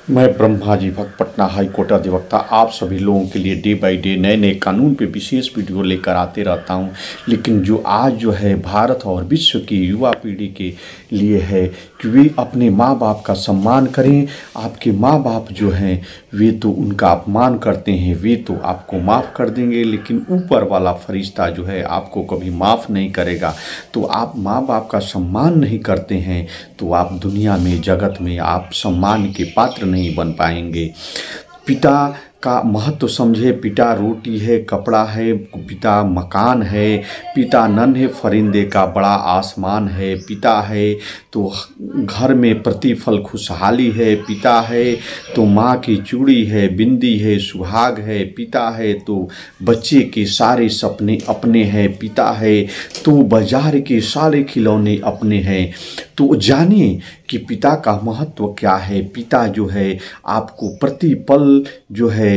मैं ब्रह्मा जी भक्त Patna high court अधिवक्ता आप सभी लोगों के लिए डे बाय डे नए नए कानून पे विशेष वीडियो लेकर आते रहता हूं। लेकिन जो आज जो है भारत और विश्व की युवा पीढ़ी के लिए है कि वे अपने माँ बाप का सम्मान करें। आपके माँ बाप जो हैं वे तो उनका अपमान करते हैं, वे तो आपको माफ़ कर देंगे, लेकिन ऊपर वाला फरिश्ता जो है आपको कभी माफ़ नहीं करेगा। तो आप माँ बाप का सम्मान नहीं करते हैं तो आप दुनिया में जगत में आप सम्मान के पात्र नहीं बन पाएंगे। पिता का महत्व समझे। पिता रोटी है, कपड़ा है, पिता मकान है, पिता नन्हे फरिंदे का बड़ा आसमान है, पिता है तो घर में प्रतिफल खुशहाली है, पिता है तो माँ की चूड़ी है, बिंदी है, सुहाग है, पिता है तो बच्चे के सारे सपने अपने हैं, पिता है तो बाजार के सारे खिलौने अपने हैं। तो जानिए कि पिता का महत्व क्या है। पिता जो है आपको प्रतिपल जो है,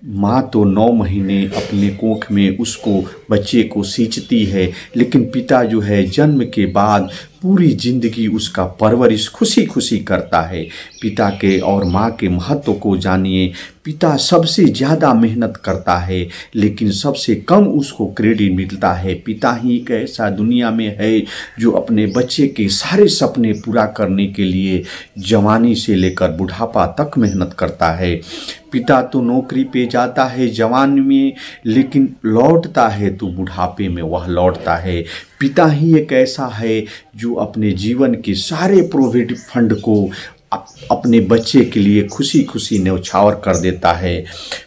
माँ तो 9 महीने अपने कोख में उसको बच्चे को सींचती है, लेकिन पिता जो है जन्म के बाद पूरी ज़िंदगी उसका परवरिश खुशी खुशी करता है। पिता के और माँ के महत्व को जानिए। पिता सबसे ज़्यादा मेहनत करता है लेकिन सबसे कम उसको क्रेडिट मिलता है। पिता ही एक ऐसा दुनिया में है जो अपने बच्चे के सारे सपने पूरा करने के लिए जवानी से लेकर बुढ़ापा तक मेहनत करता है। पिता तो नौकरी पे जाता है जवानी में, लेकिन लौटता है तो बुढ़ापे में वह लौटता है। पिता ही एक ऐसा है जो अपने जीवन के सारे प्रोविडेंट फंड को अपने बच्चे के लिए खुशी खुशी न्यौछावर कर देता है।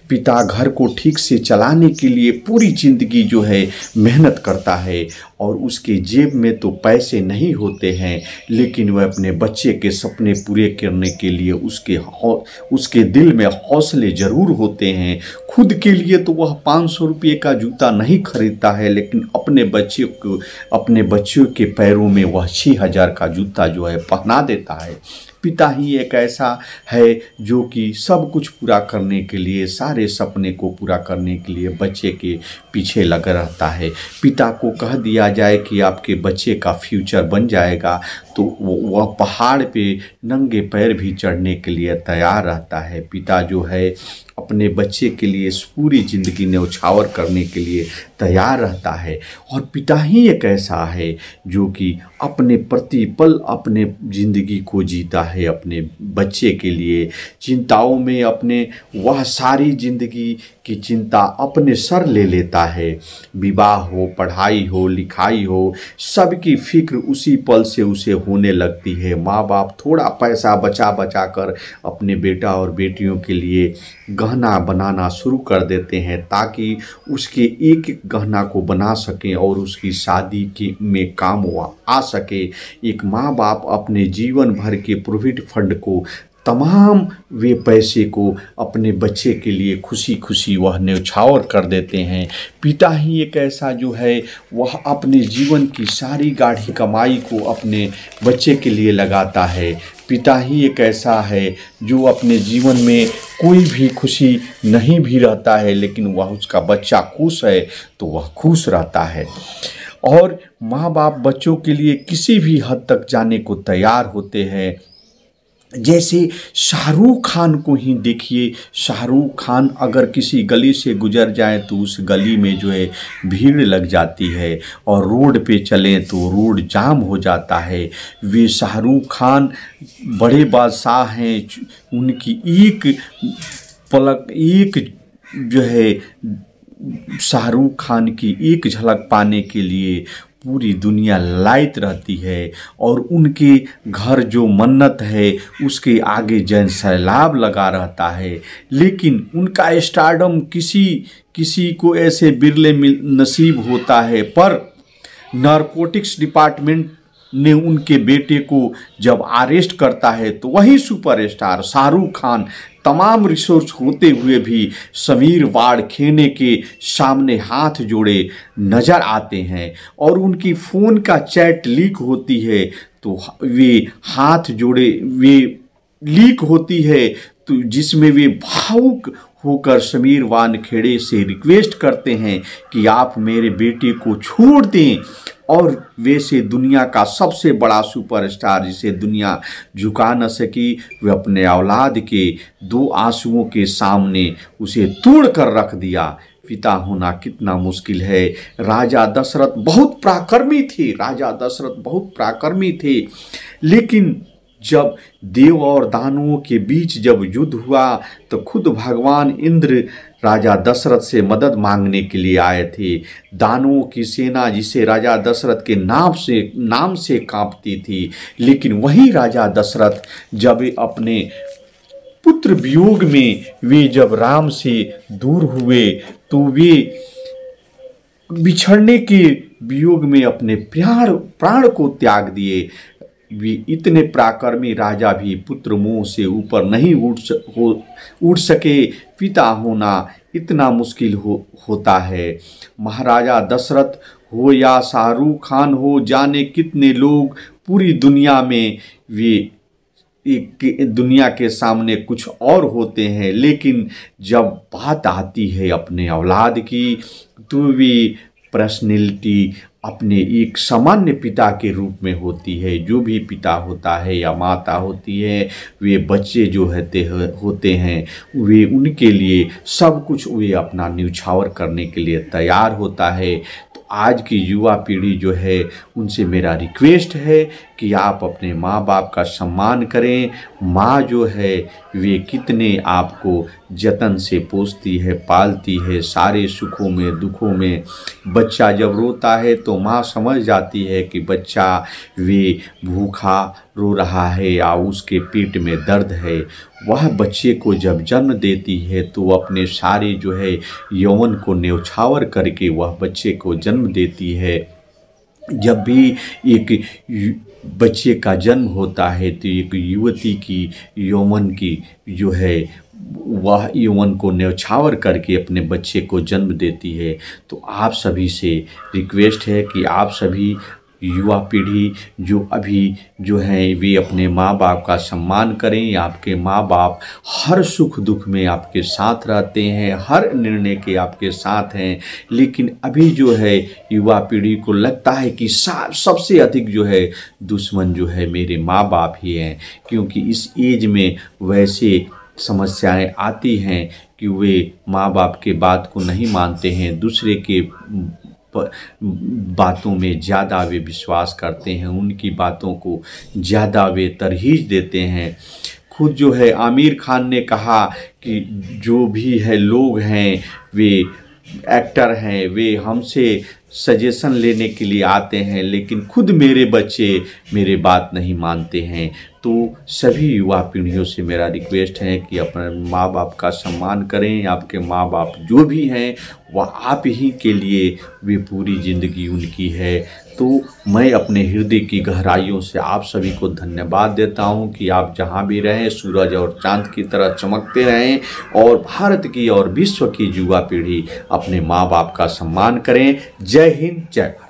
पिता घर को ठीक से चलाने के लिए पूरी ज़िंदगी जो है मेहनत करता है और उसके जेब में तो पैसे नहीं होते हैं, लेकिन वह अपने बच्चे के सपने पूरे करने के लिए उसके दिल में हौसले ज़रूर होते हैं। खुद के लिए तो वह 500 रुपये का जूता नहीं खरीदता है, लेकिन अपने बच्चों के पैरों में वह 6000 का जूता जो है पहना देता है। पिता ही एक ऐसा है जो कि सब कुछ पूरा करने के लिए, सारे सपने को पूरा करने के लिए बच्चे के पीछे लगा रहता है। पिता को कह दिया जाए कि आपके बच्चे का फ्यूचर बन जाएगा तो वह पहाड़ पे नंगे पैर भी चढ़ने के लिए तैयार रहता है। पिता जो है अपने बच्चे के लिए पूरी ज़िंदगी न्यौछावर करने के लिए तैयार रहता है। और पिता ही एक ऐसा है जो कि अपने प्रतिपल अपने ज़िंदगी को जीता है अपने बच्चे के लिए। चिंताओं में अपने वह सारी ज़िंदगी की चिंता अपने सर ले लेता है। विवाह हो, पढ़ाई हो, लिखाई हो, सबकी फिक्र उसी पल से उसे होने लगती है। माँ बाप थोड़ा पैसा बचा बचा कर अपने बेटा और बेटियों के लिए गहना बनाना शुरू कर देते हैं ताकि उसके एक एक गहना को बना सकें और उसकी शादी में काम आ सके। एक माँ बाप अपने जीवन भर के प्रोविडेंट फंड को तमाम वे पैसे को अपने बच्चे के लिए खुशी खुशी वह न्यौछावर कर देते हैं। पिता ही एक ऐसा जो है वह अपने जीवन की सारी गाढ़ी कमाई को अपने बच्चे के लिए लगाता है। पिता ही एक ऐसा है जो अपने जीवन में कोई भी खुशी नहीं भी रहता है, लेकिन वह उसका बच्चा खुश है तो वह खुश रहता है। और माँ बाप बच्चों के लिए किसी भी हद तक जाने को तैयार होते हैं। जैसे शाहरुख खान को ही देखिए। शाहरुख खान अगर किसी गली से गुजर जाए तो उस गली में जो है भीड़ लग जाती है और रोड पे चलें तो रोड जाम हो जाता है। वे शाहरुख खान बड़े बादशाह हैं। उनकी एक जो है शाहरुख खान की एक झलक पाने के लिए पूरी दुनिया लायक रहती है और उनके घर जो मन्नत है उसके आगे जन सैलाब लगा रहता है। लेकिन उनका स्टारडम किसी को ऐसे बिरले नसीब होता है। पर नारकोटिक्स डिपार्टमेंट ने उनके बेटे को जब अरेस्ट करता है तो वही सुपरस्टार शाहरुख खान तमाम रिसोर्स होते हुए भी समीर वाड़खेने के सामने हाथ जोड़े नज़र आते हैं और उनकी फ़ोन का चैट लीक होती है तो वे हाथ जोड़े लीक होती है तो जिसमें वे भावुक होकर समीर वानखेड़े से रिक्वेस्ट करते हैं कि आप मेरे बेटे को छोड़ दें, और वैसे दुनिया का सबसे बड़ा सुपरस्टार जिसे दुनिया झुका न सकी, वे अपने औलाद के 2 आंसुओं के सामने उसे तोड़ कर रख दिया। पिता होना कितना मुश्किल है। राजा दशरथ बहुत पराक्रमी थे, लेकिन जब देव और दानवों के बीच जब युद्ध हुआ तो खुद भगवान इंद्र राजा दशरथ से मदद मांगने के लिए आए थे। दानवों की सेना जिसे राजा दशरथ के नाम से कांपती थी, लेकिन वही राजा दशरथ जब अपने पुत्र वियोग में वे जब राम से दूर हुए तो वे बिछड़ने के वियोग में अपने प्राण को त्याग दिए। वे इतने पराक्रमी राजा भी पुत्र मोह से ऊपर नहीं उठ सके। पिता होना इतना मुश्किल होता है। महाराजा दशरथ हो या शाहरुख खान हो, जाने कितने लोग पूरी दुनिया में वे दुनिया के सामने कुछ और होते हैं, लेकिन जब बात आती है अपने औलाद की तो वे पर्सनैलिटी अपने एक सामान्य पिता के रूप में होती है। जो भी पिता होता है या माता होती है, वे बच्चे जो होते हैं वे उनके लिए सब कुछ वे अपना न्यौछावर करने के लिए तैयार होता है। तो आज की युवा पीढ़ी जो है उनसे मेरा रिक्वेस्ट है कि आप अपने माँ बाप का सम्मान करें। माँ जो है वे कितने आपको जतन से पोसती है, पालती है, सारे सुखों में दुखों में। बच्चा जब रोता है तो माँ समझ जाती है कि बच्चा वे भूखा रो रहा है या उसके पेट में दर्द है। वह बच्चे को जब जन्म देती है तो अपने सारे जो है यौवन को न्यौछावर करके वह बच्चे को जन्म देती है। जब भी एक बच्चे का जन्म होता है तो एक युवती की यौवन की जो है वह यौवन को न्यौछावर करके अपने बच्चे को जन्म देती है। तो आप सभी से रिक्वेस्ट है कि आप सभी युवा पीढ़ी जो अभी जो है वे अपने माँ बाप का सम्मान करें। आपके माँ बाप हर सुख दुख में आपके साथ रहते हैं, हर निर्णय के आपके साथ हैं, लेकिन अभी जो है युवा पीढ़ी को लगता है कि सबसे अधिक जो है दुश्मन जो है मेरे माँ बाप ही हैं, क्योंकि इस एज में वैसे समस्याएं आती हैं कि वे माँ बाप के बात को नहीं मानते हैं, दूसरे के बातों में ज़्यादा वे विश्वास करते हैं, उनकी बातों को ज़्यादा वे तरजीह देते हैं। खुद जो है आमिर खान ने कहा कि जो भी है लोग हैं वे एक्टर हैं, वे हमसे सजेशन लेने के लिए आते हैं, लेकिन खुद मेरे बच्चे मेरे बात नहीं मानते हैं। तो सभी युवा पीढ़ियों से मेरा रिक्वेस्ट है कि अपने माँ बाप का सम्मान करें। आपके माँ बाप जो भी हैं वह आप ही के लिए वे पूरी ज़िंदगी उनकी है। तो मैं अपने हृदय की गहराइयों से आप सभी को धन्यवाद देता हूं कि आप जहां भी रहें सूरज और चांद की तरह चमकते रहें, और भारत की और विश्व की युवा पीढ़ी अपने माँ बाप का सम्मान करें। जय हिंद, जय भारत।